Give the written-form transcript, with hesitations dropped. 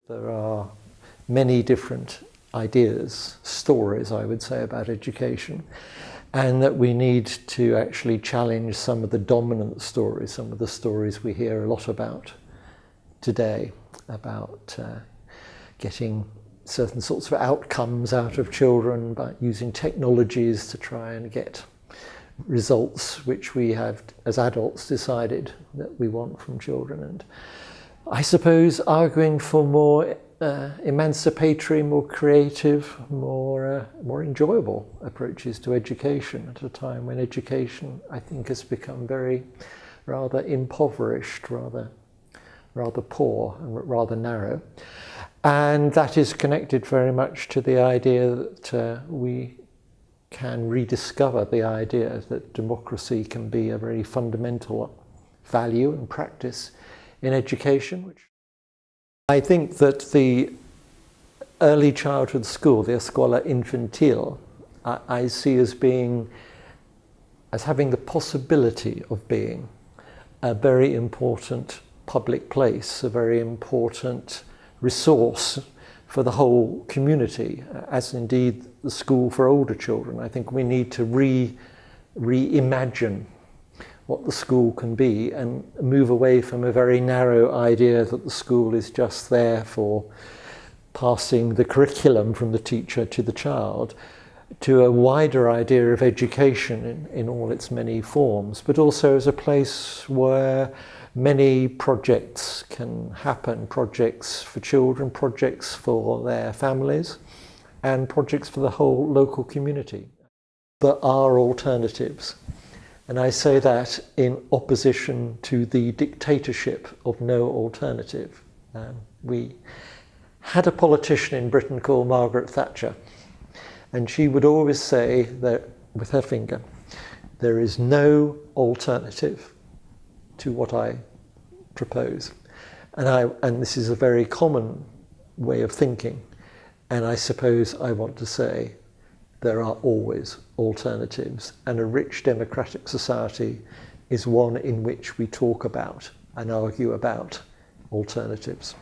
There are many different ideas, stories I would say, about education, and that we need to actually challenge some of the dominant stories, some of the stories we hear a lot about today, about getting certain sorts of outcomes out of children by using technologies to try and get results which we have as adults decided that we want from children. And I suppose arguing for more emancipatory, more creative, more enjoyable approaches to education at a time when education, I think, has become rather impoverished, rather poor and rather narrow. And that is connected very much to the idea that we can rediscover the idea that democracy can be a very fundamental value and practice in education. I think that the early childhood school, the Escola Infantil, I see as having the possibility of being a very important public place, a very important resource for the whole community, as indeed the school for older children. I think we need to reimagine what the school can be and move away from a very narrow idea that the school is just there for passing the curriculum from the teacher to the child, to a wider idea of education in all its many forms, but also as a place where many projects can happen, projects for children, projects for their families, and projects for the whole local community. There are alternatives. And I say that in opposition to the dictatorship of no alternative. We had a politician in Britain called Margaret Thatcher, and she would always say that, with her finger, there is no alternative to what I propose. And this is a very common way of thinking. And I suppose I want to say there are always alternatives, and a rich democratic society is one in which we talk about and argue about alternatives.